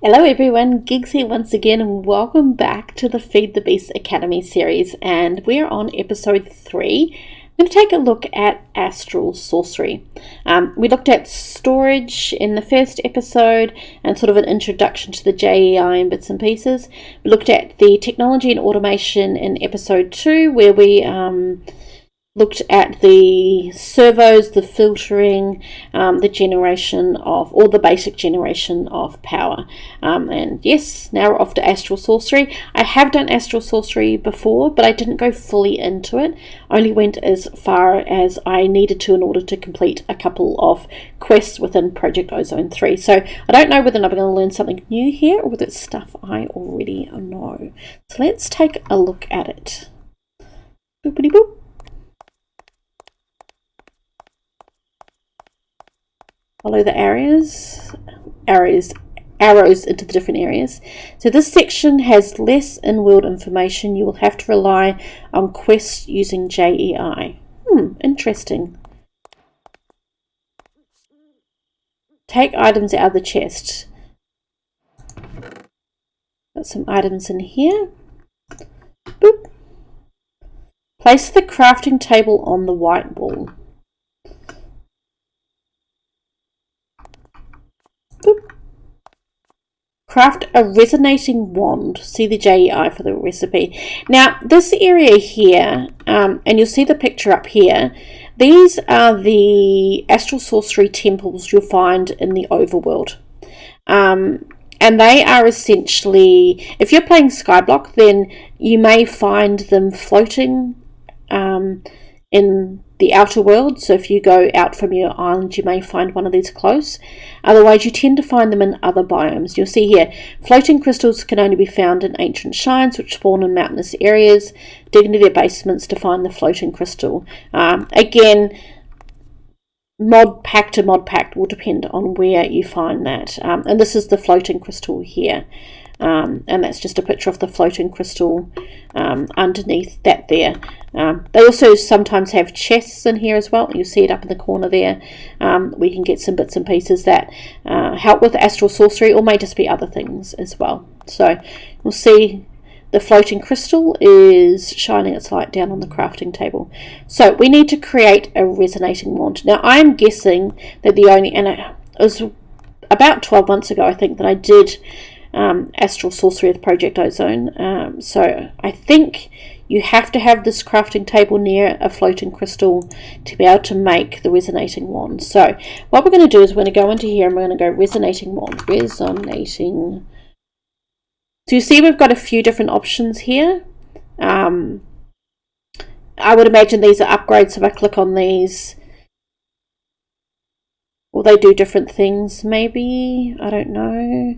Hello everyone, Gigs here once again and welcome back to the Feed the Beast Academy series, and we're on episode 3. I'm going to take a look at Asteral Sorcery. We looked at storage in the first episode and sort of an introduction to the JEI and bits and pieces. We looked at the technology and automation in episode 2 where we looked at the servos, the filtering, the generation of, or the basic generation of power. And yes, now we're off to Astral Sorcery. I have done Astral Sorcery before, but I didn't go fully into it. I only went as far as I needed to in order to complete a couple of quests within Project Ozone 3. So I don't know whether or not I'm going to learn something new here or whether it's stuff I already know. So let's take a look at it. Boopity boop. Follow the arrows into the different areas. So this section has less in-world information. You will have to rely on quests using JEI. Interesting. Take items out of the chest. Got some items in here. Boop. Place the crafting table on the white wall. Boop. Craft a resonating wand. See the JEI for the recipe. Now this area here, and you'll see the picture up here, these are the Astral Sorcery temples you'll find in the overworld. And they are essentially, if you're playing Skyblock, then you may find them floating in the outer world. So if you go out from your island, you may find one of these close. Otherwise, you tend to find them in other biomes. You'll see here, floating crystals can only be found in ancient shrines, which spawn in mountainous areas. Dig into their basements to find the floating crystal. Again, mod pack to mod pack will depend on where you find that. And this is the floating crystal here. And that's just a picture of the floating crystal underneath that there. They also sometimes have chests in here as well. You'll see it up in the corner there. We can get some bits and pieces that help with Astral Sorcery, or may just be other things as well. So we'll see the floating crystal is shining its light down on the crafting table. So we need to create a resonating wand. Now I'm guessing that and it was about 12 months ago I think that I did Astral Sorcery with Project Ozone. So I think you have to have this crafting table near a floating crystal to be able to make the resonating wand. So what we're going to do is we're going to go into here and we're going to go resonating wand. Resonating. So you see we've got a few different options here. I would imagine these are upgrades. So if I click on these, will they do different things maybe? I don't know.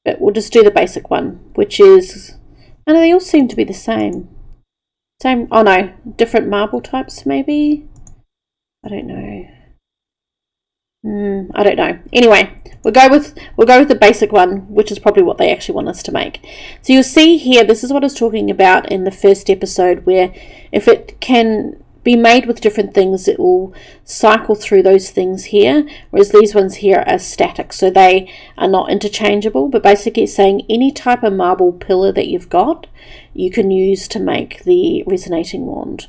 But we'll just do the basic one, which is, I know they all seem to be the same. Oh no, different marble types maybe? I don't know. I don't know. Anyway, we'll go with the basic one, which is probably what they actually want us to make. So you'll see here, this is what I was talking about in the first episode, where if it can be made with different things, it will cycle through those things here, whereas these ones here are static, so they are not interchangeable. But basically it's saying any type of marble pillar that you've got, you can use to make the resonating wand.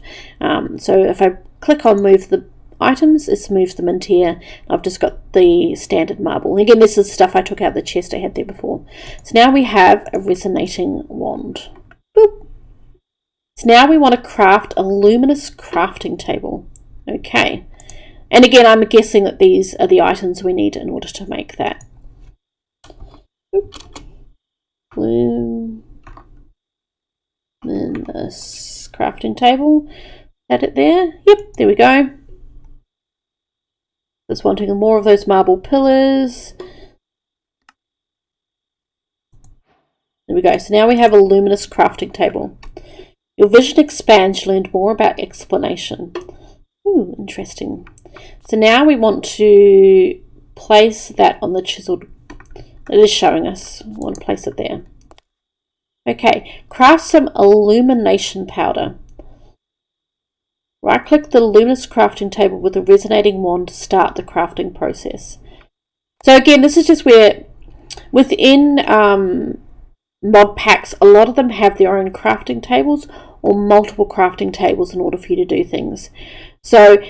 So if I click on move the items, it moves them into here. I've just got the standard marble. Again, this is stuff I took out of the chest I had there before. So now we have a resonating wand. Boop. So now we want to craft a luminous crafting table. Okay. And again, I'm guessing that these are the items we need in order to make that. Luminous crafting table. Add it there. Yep, there we go. Just wanting more of those marble pillars. There we go. So now we have a luminous crafting table. Your vision expands, you learned more about explanation. Ooh, interesting. So now we want to place that on the chiseled. It is showing us. We want to place it there. Okay, craft some illumination powder. Right-click the luminous crafting table with a resonating wand to start the crafting process. So again, this is just where within mod packs, a lot of them have their own crafting tables or multiple crafting tables in order for you to do things. So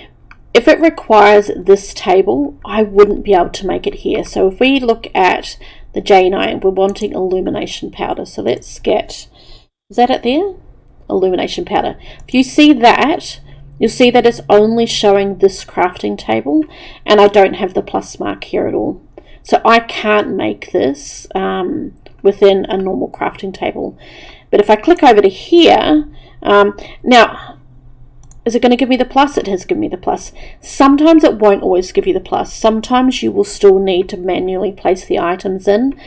if it requires this table, I wouldn't be able to make it here. So if we look at the J9, we're wanting illumination powder. So let's get, is that it there? Illumination powder. If you see that, you'll see that it's only showing this crafting table, and I don't have the plus mark here at all. So I can't make this within a normal crafting table. But if I click over to here, now, is it going to give me the plus? It has given me the plus. Sometimes it won't always give you the plus. Sometimes you will still need to manually place the items in.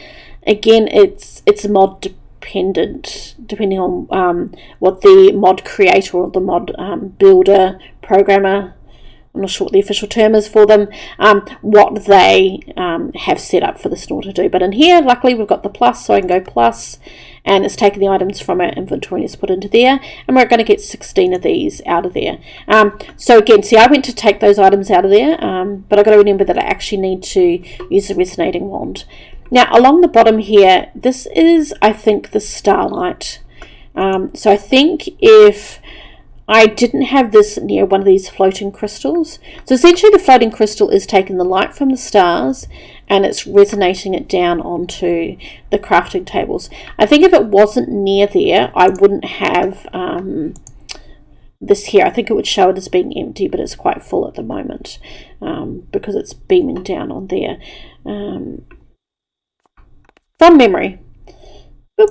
Again, it's mod dependent, depending on what the mod creator or the mod builder, programmer, I'm not sure what the official term is for them, what they have set up for this in order to do. But in here, luckily, we've got the plus, so I can go plus, and it's taken the items from our inventory and it's put into there, and we're going to get 16 of these out of there. So again, see, I went to take those items out of there, but I've got to remember that I actually need to use the resonating wand. Now, along the bottom here, this is, I think, the starlight. So I think if I didn't have this near one of these floating crystals. So essentially the floating crystal is taking the light from the stars and it's resonating it down onto the crafting tables. I think if it wasn't near there, I wouldn't have this here. I think it would show it as being empty, but it's quite full at the moment because it's beaming down on there. From memory. Boop.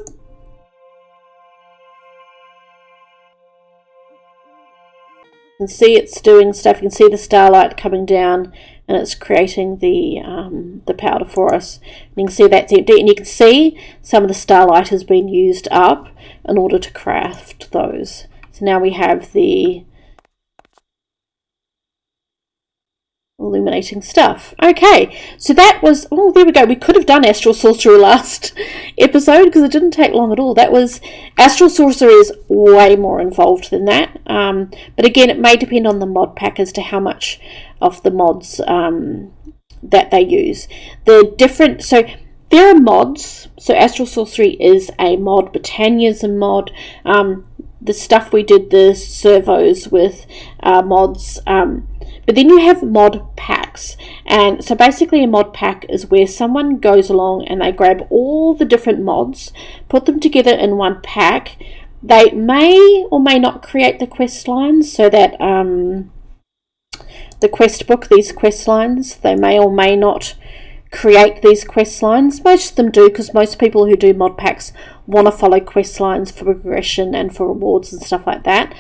You can see it's doing stuff. You can see the starlight coming down and it's creating the powder for us. And you can see that's empty, and you can see some of the starlight has been used up in order to craft those. So now we have the illuminating stuff. Okay, so that was, oh, there we go. We could have done Astral Sorcery last episode because it didn't take long at all. That was, Astral Sorcery is way more involved than that. But again, it may depend on the mod pack as to how much of the mods that they use. The different, so there are mods. So Astral Sorcery is a mod. Botania is a mod. The stuff we did, the servos with mods, but then you have mod packs. And so basically a mod pack is where someone goes along and they grab all the different mods, put them together in one pack. They may or may not create the quest lines, so that the quest book, these quest lines, they may or may not create these quest lines. Most of them do, because most people who do mod packs want to follow quest lines for progression and for rewards and stuff like that.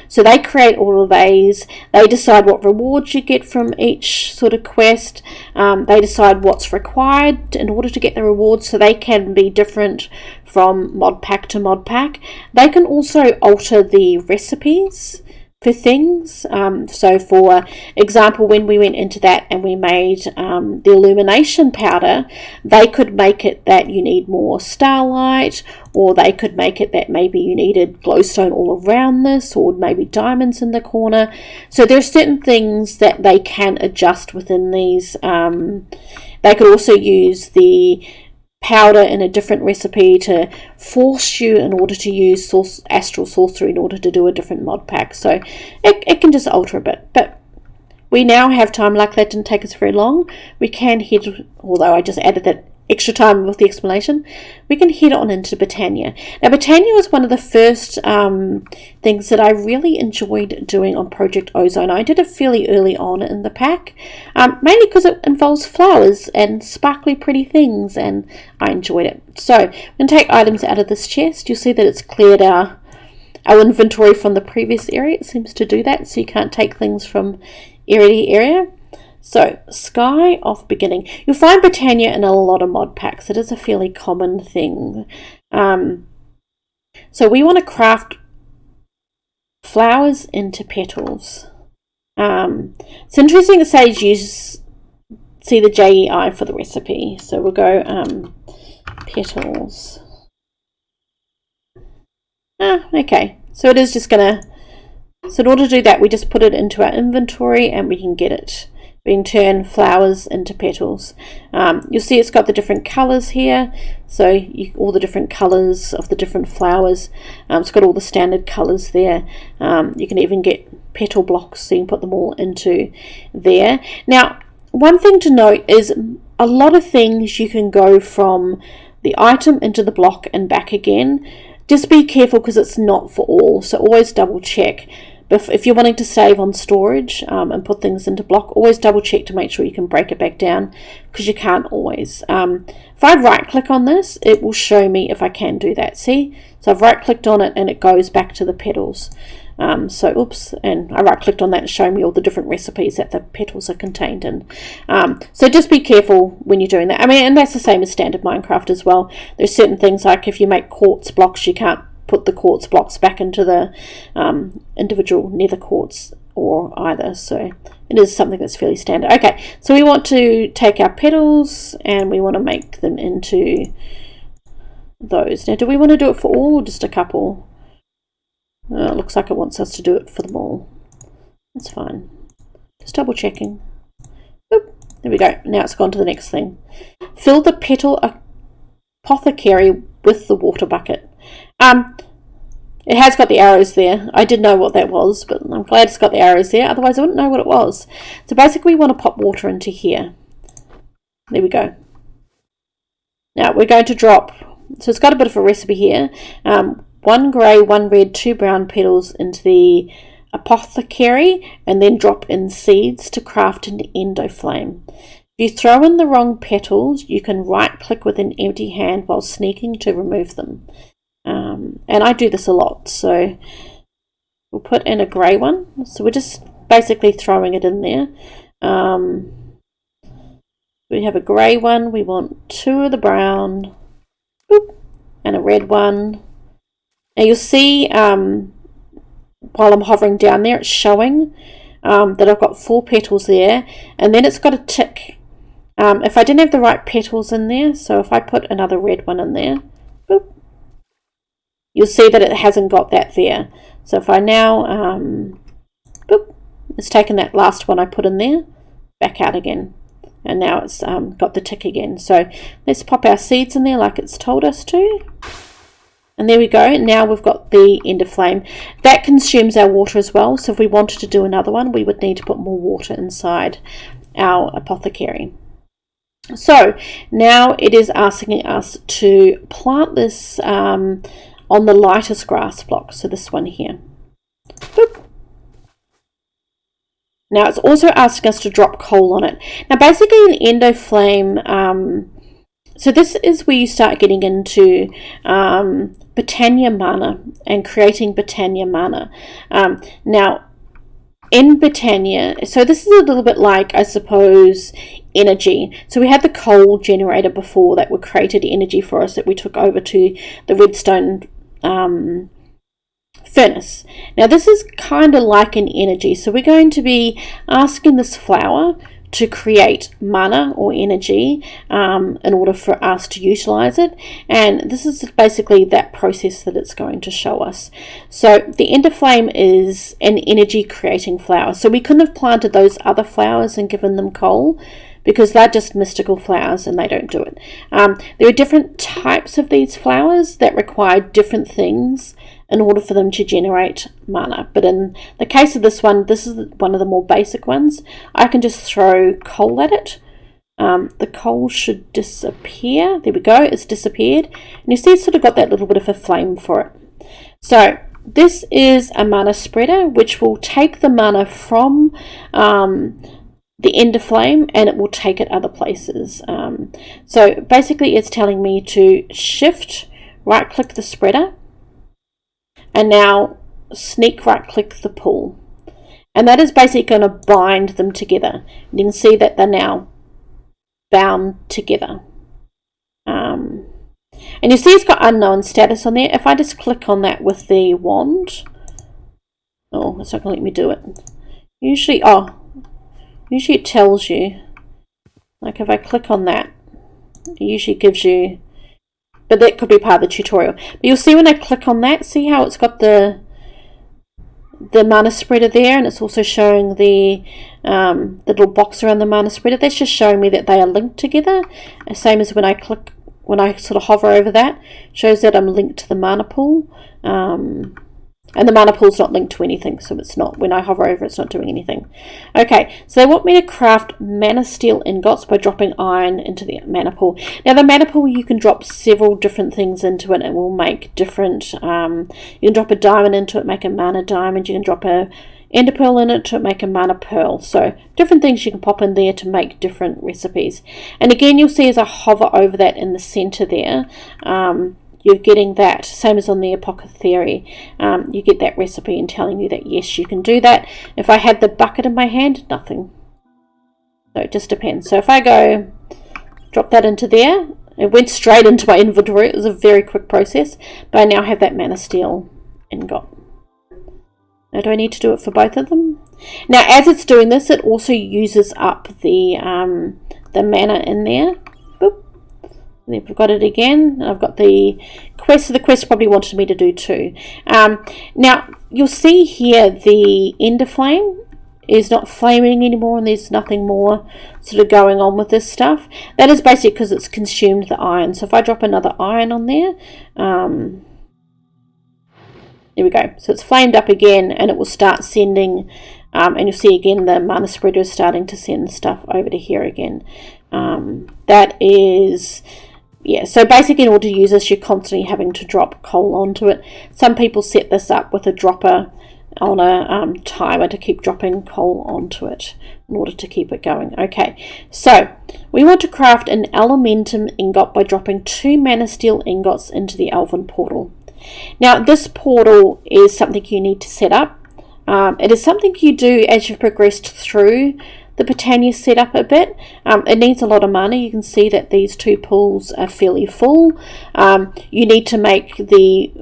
So they create all of these. They decide what rewards you get from each sort of quest. They decide what's required in order to get the rewards, so they can be different from mod pack to mod pack. They can also alter the recipes for things. So for example, when we went into that and we made the illumination powder, they could make it that you need more starlight, or they could make it that maybe you needed glowstone all around this, or maybe diamonds in the corner. So there are certain things that they can adjust within these. They could also use the powder in a different recipe to force you in order to use Astral Sorcery in order to do a different mod pack. So it can just alter a bit. But we now have time, like that didn't take us very long. We can head, although I just added that extra time with the explanation, we can head on into Botania. Now Botania was one of the first things that I really enjoyed doing on Project Ozone. I did it fairly early on in the pack, mainly because it involves flowers and sparkly pretty things, and I enjoyed it. So I'm going to take items out of this chest. You'll see that it's cleared our inventory from the previous area. It seems to do that, so you can't take things from area to area. So, Sky of Beginning. You'll find Botania in a lot of mod packs. It is a fairly common thing. So we want to craft flowers into petals. It's interesting to say see the JEI for the recipe. So we'll go petals. Okay. So it is just going to... So in order to do that, we just put it into our inventory and we can get it. being turned flowers into petals. You'll see it's got the different colours here, so all the different colours of the different flowers. It's got all the standard colours there. You can even get petal blocks, so you can put them all into there. Now, one thing to note is a lot of things you can go from the item into the block and back again. Just be careful because it's not for all, so always double check. But if you're wanting to save on storage and put things into block, always double check to make sure you can break it back down, because you can't always. If I right click on this, it will show me if I can do that. See? So I've right clicked on it and it goes back to the petals. So oops, and I right clicked on that to show me all the different recipes that the petals are contained in. So just be careful when you're doing that. I mean, and that's the same as standard Minecraft as well. There's certain things like if you make quartz blocks, you can't put the quartz blocks back into the individual nether quartz or either, so it is something that's fairly standard. Okay, so we want to take our petals and we want to make them into those. Now, do we want to do it for all or just a couple? It looks like it wants us to do it for them all. That's fine. Just double checking. Oop, there we go. Now it's gone to the next thing. Fill the petal apothecary with the water bucket. It has got the arrows there. I didn't know what that was, but I'm glad it's got the arrows there. Otherwise, I wouldn't know what it was. So basically, we want to pop water into here. There we go. Now, we're going to drop... So it's got a bit of a recipe here. 1 grey, 1 red, 2 brown petals into the apothecary, and then drop in seeds to craft an endoflame. If you throw in the wrong petals, you can right-click with an empty hand while sneaking to remove them. And I do this a lot, so we'll put in a grey one. So we're just basically throwing it in there. We have a grey one. We want 2 of the brown, and a red one. Now you'll see while I'm hovering down there, it's showing that I've got 4 petals there, and then it's got a tick. If I didn't have the right petals in there, so if I put another red one in there, boop, you'll see that it hasn't got that there. So if I now, boop, it's taken that last one I put in there, back out again. And now it's got the tick again. So let's pop our seeds in there like it's told us to. And there we go. Now we've got the endoflame. That consumes our water as well. So if we wanted to do another one, we would need to put more water inside our apothecary. So now it is asking us to plant this on the lightest grass block, so this one here. Boop. Now it's also asking us to drop coal on it. Now basically an endoflame, so this is where you start getting into Botania mana and creating Botania mana. Now in Botania, so this is a little bit like, I suppose, energy. So we had the coal generator before that would created energy for us that we took over to the redstone furnace. Now this is kind of like an energy, so we're going to be asking this flower to create mana or energy in order for us to utilize it, and this is basically that process that it's going to show us. So the endoflame is an energy creating flower, so we couldn't have planted those other flowers and given them coal, because they're just mystical flowers and they don't do it. There are different types of these flowers that require different things in order for them to generate mana. But in the case of this one, this is one of the more basic ones. I can just throw coal at it. The coal should disappear. There we go, it's disappeared. And you see it's sort of got that little bit of a flame for it. So this is a mana spreader, which will take the mana from the endoflame and it will take it other places. So basically it's telling me to shift, right click the spreader, and now sneak right click the pool. And that is basically going to bind them together. You can see that they're now bound together. And you see it's got unknown status on there. If I just click on that with the wand, oh, it's not going to let me do it. Usually it tells you, like if I click on that, it usually gives you, but that could be part of the tutorial. But you'll see when I click on that, see how it's got the the mana spreader there, and it's also showing the little box around the mana spreader. That's just showing me that they are linked together. Same as when I sort of hover over that, shows that I'm linked to the mana pool. And the mana pool's not linked to anything, so it's not, when I hover over it's not doing anything. Okay, so they want me to craft mana steel ingots by dropping iron into the mana pool. Now the mana pool, you can drop several different things into it and it will make different, you can drop a diamond into it, make a mana diamond, you can drop a ender pearl in it to make a mana pearl. So different things you can pop in there to make different recipes. And again, you'll see as I hover over that in the center there, you're getting that, same as on the apothecary, you get that recipe and telling you that yes, you can do that. If I had the bucket in my hand, nothing. So it just depends. So if I go drop that into there, it went straight into my inventory. It was a very quick process, but I now have that mana steel ingot. Now do I need to do it for both of them? Now as it's doing this, it also uses up the mana in there. Boop. Then I've got it again. I've got the quest. The quest probably wanted me to do two. Now you'll see here the ender flame is not flaming anymore, and there's nothing more sort of going on with this stuff. That is basically because it's consumed the iron. So if I drop another iron on there, there we go. So it's flamed up again, and it will start sending. And you'll see again the mana spreader is starting to send stuff over to here again. That is. Yeah, so basically in order to use this, you're constantly having to drop coal onto it. Some people set this up with a dropper on a timer to keep dropping coal onto it in order to keep it going. Okay, so we want to craft an elementum ingot by dropping 2 mana steel ingots into the elven portal. Now this portal is something you need to set up. It is something you do as you've progressed through the Botania setup a bit. It needs a lot of mana. You can see that these 2 pools are fairly full. You need to make the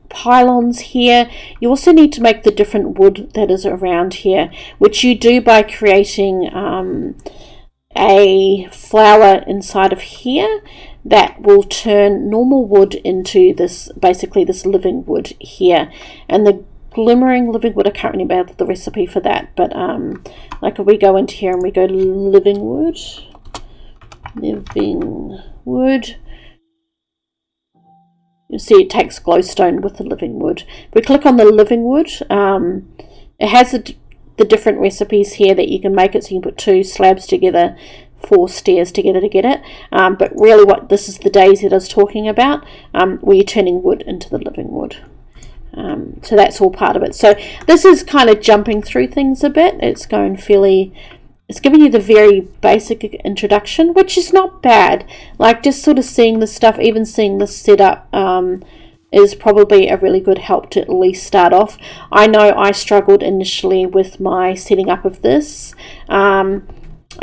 pylons here. You also need to make the different wood that is around here, which you do by creating a flower inside of here that will turn normal wood into this, basically this living wood here. And the glimmering living wood, I can't remember the recipe for that, but like if we go into here and we go to living wood, you'll see it takes glowstone with the living wood. If we click on the living wood, it has the different recipes here that you can make it, so you can put 2 slabs together, 4 stairs together to get it, but really what this is the daisy that I was talking about, where you're turning wood into the living wood. So that's all part of it. So this is kind of jumping through things a bit. It's going fairly, it's giving you the very basic introduction, which is not bad. Like just sort of seeing this stuff, even seeing this setup is probably a really good help to at least start off. I know I struggled initially with my setting up of this. I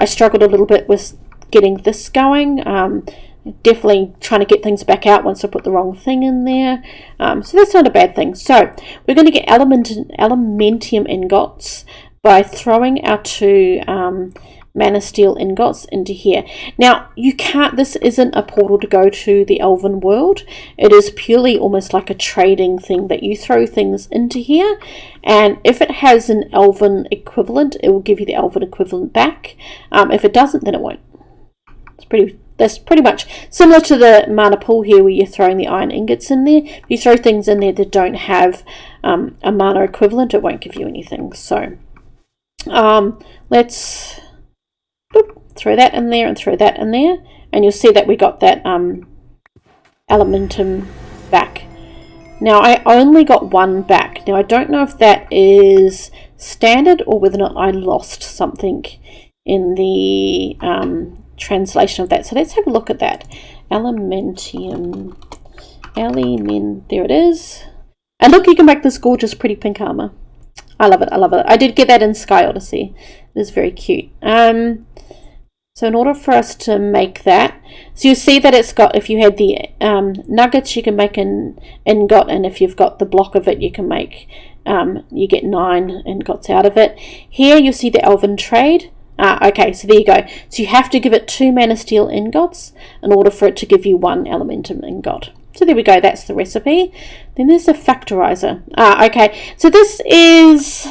struggled a little bit with getting this going. Definitely trying to get things back out once I put the wrong thing in there. So that's not a bad thing. So we're going to get elementium ingots by throwing our 2 mana steel ingots into here. Now you can't, this isn't a portal to go to the elven world. It is purely almost like a trading thing that you throw things into here, and if it has an elven equivalent, it will give you the elven equivalent back. If it doesn't, then it won't. That's pretty much similar to the mana pool here where you're throwing the iron ingots in there. If you throw things in there that don't have a mana equivalent, it won't give you anything. So let's throw that in there and throw that in there, and you'll see that we got that elementum back. Now I only got 1 back. Now I don't know if that is standard or whether or not I lost something in the translation of that. So let's have a look at that. Elementium. There it is. And look, you can make this gorgeous pretty pink armor. I love it. I love it. I did get that in Sky Odyssey. It is very cute. So in order for us to make that, so you see that it's got, if you had the nuggets, you can make an ingot, and if you've got the block of it, you can make, you get 9 ingots out of it. Here you see the elven trade. Okay, so there you go. So you have to give it 2 mana steel ingots in order for it to give you 1 elementum ingot. So there we go, that's the recipe. Then there's the factorizer. Okay, so this is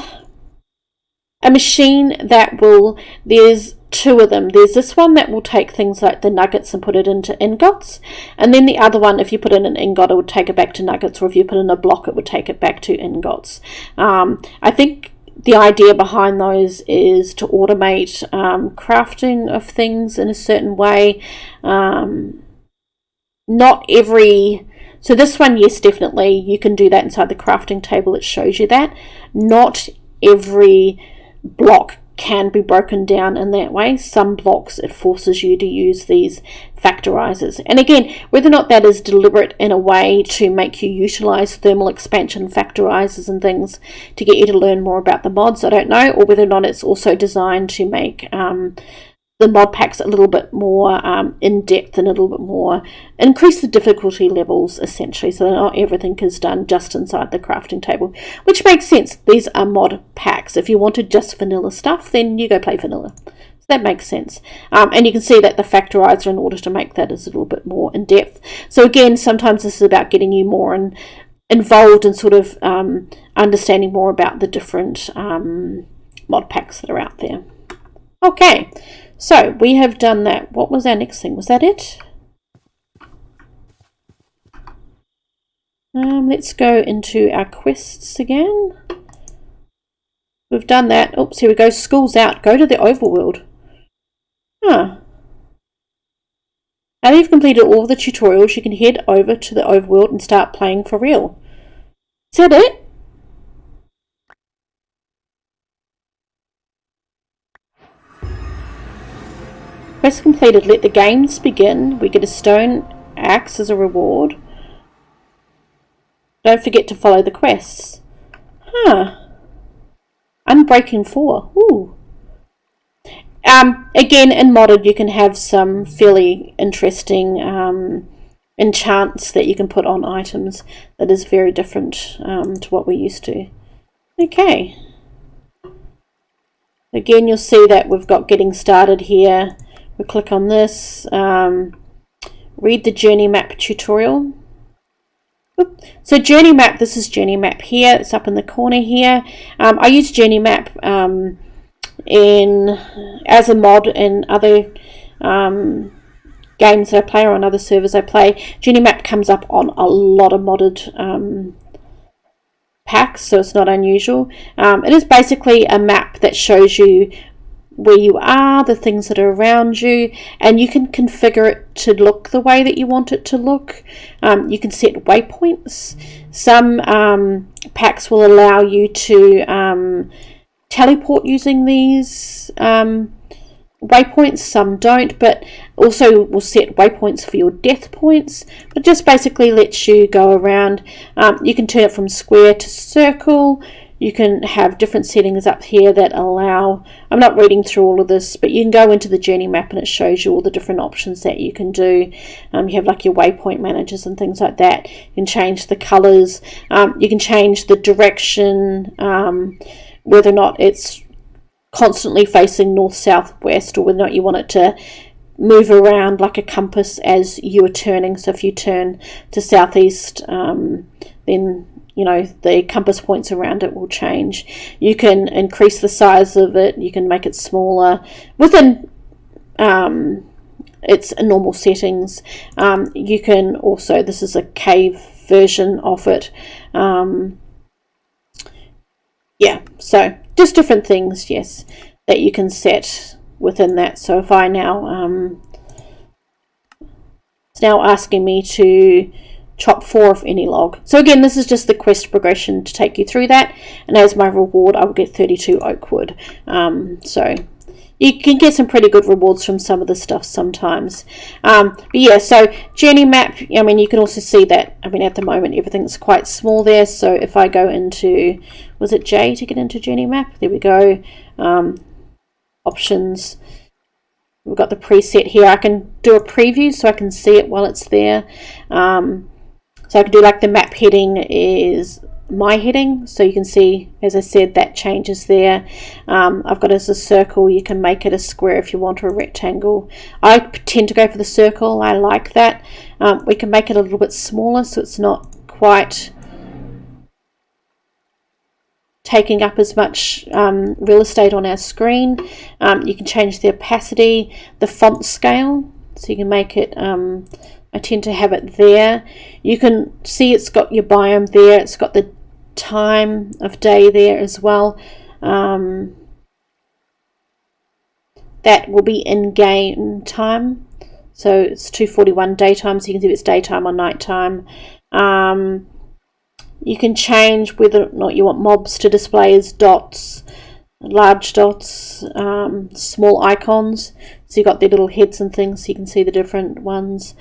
a machine that will, there's two of them. There's this one that will take things like the nuggets and put it into ingots, and then the other one, if you put in an ingot, it would take it back to nuggets, or if you put in a block, it would take it back to ingots. I think the idea behind those is to automate crafting of things in a certain way. Not every, so this one, yes, definitely you can do that inside the crafting table. It shows you that. Not every block can be broken down in that way. Some blocks, it forces you to use these factorizers. And again, whether or not that is deliberate in a way to make you utilize thermal expansion factorizers and things to get you to learn more about the mods, I don't know, or whether or not it's also designed to make the mod packs a little bit more in-depth and a little bit more, increase the difficulty levels essentially, so that not everything is done just inside the crafting table, which makes sense. These are mod packs. If you wanted just vanilla stuff, then you go play vanilla. So that makes sense. And you can see that the factorizer, in order to make that, is a little bit more in-depth. So again, sometimes this is about getting you more involved and sort of understanding more about the different mod packs that are out there. Okay. So we have done that. What was our next thing? Was that it? Let's go into our quests again. We've done that. Oops, here we go. School's out. Go to the overworld. Huh. Now that you've completed all the tutorials, you can head over to the overworld and start playing for real. Is that it? Quest completed. Let the games begin. We get a stone axe as a reward. Don't forget to follow the quests. Huh. Unbreaking 4. Ooh. Again, in modded, you can have some fairly interesting enchants that you can put on items that is very different to what we're used to. Okay. Again, you'll see that we've got getting started here. We'll click on this, read the journey map tutorial. Oop. So journey map, this is journey map here, it's up in the corner here. I use journey map as a mod in other games that I play, or on other servers I play. Journey map comes up on a lot of modded packs, so it's not unusual. It is basically a map that shows you where you are, the things that are around you, and you can configure it to look the way that you want it to look. You can set waypoints. Some packs will allow you to teleport using these waypoints, some don't, but also will set waypoints for your death points, but just basically lets you go around. You can turn it from square to circle. You can have different settings up here that allow, I'm not reading through all of this, but you can go into the journey map and it shows you all the different options that you can do. You have like your waypoint managers and things like that. You can change the colors. You can change the direction, whether or not it's constantly facing north, south, west, or whether or not you want it to move around like a compass as you are turning. So if you turn to southeast, then the compass points around it will change. You can increase the size of it. You can make it smaller within its normal settings. You can also, this is a cave version of it. Yeah, so just different things, yes, that you can set within that. So if I now, it's now asking me to chop 4 of any log. So again, this is just the quest progression to take you through that, and as my reward I will get 32 oak wood. So you can get some pretty good rewards from some of the stuff sometimes. But yeah, so journey map, I mean, you can also see that, I mean, at the moment everything's quite small there. So if I go into, was it J to get into journey map? There we go. Options. We've got the preset here. I can do a preview so I can see it while it's there. So I can do like the map heading is my heading, so you can see, as I said, that changes there. I've got it as a circle. You can make it a square if you want, or a rectangle. I tend to go for the circle. I like that. We can make it a little bit smaller so it's not quite taking up as much real estate on our screen. You can change the opacity, the font scale, so you can make it, I tend to have it there. You can see it's got your biome there, it's got the time of day there as well. That will be in-game time, so it's 2:41 daytime, so you can see if it's daytime or nighttime. You can change whether or not you want mobs to display as dots, large dots, small icons. So you've got their little heads and things, so you can see the different ones.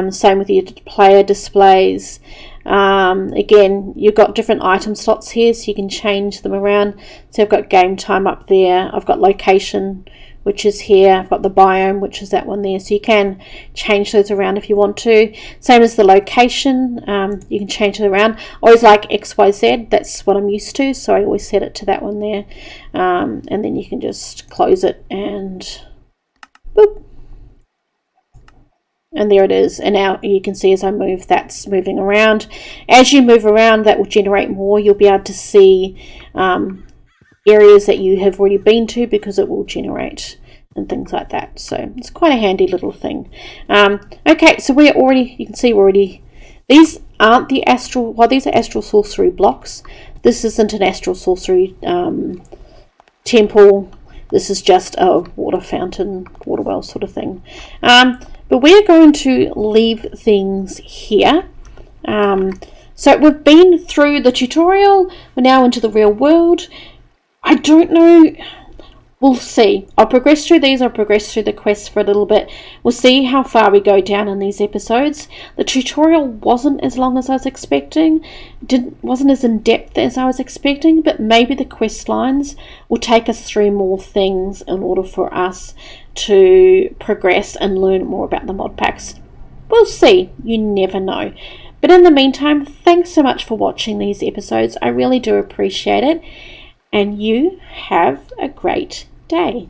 Same with your player displays. Again, you've got different item slots here, so you can change them around. So I've got game time up there. I've got location, which is here. I've got the biome, which is that one there. So you can change those around if you want to. Same as the location, you can change it around. I always like XYZ, that's what I'm used to, so I always set it to that one there. And then you can just close it and boop. And there it is. And now you can see as I move, that's moving around. As you move around, that will generate more. You'll be able to see areas that you have already been to, because it will generate and things like that. So it's quite a handy little thing. Okay, so we're already, you can see we're already, these aren't the astral, well, these are Astral Sorcery blocks. This isn't an Astral Sorcery temple. This is just a water fountain, water well sort of thing. But we're going to leave things here. So we've been through the tutorial. We're now into the real world. I don't know. We'll see. I'll progress through these. I'll progress through the quests for a little bit. We'll see how far we go down in these episodes. The tutorial wasn't as long as I was expecting. Wasn't as in-depth as I was expecting. But maybe the quest lines will take us through more things in order for us to progress and learn more about the mod packs. We'll see. You never know. But in the meantime, thanks so much for watching these episodes. I really do appreciate it. And you have a great day.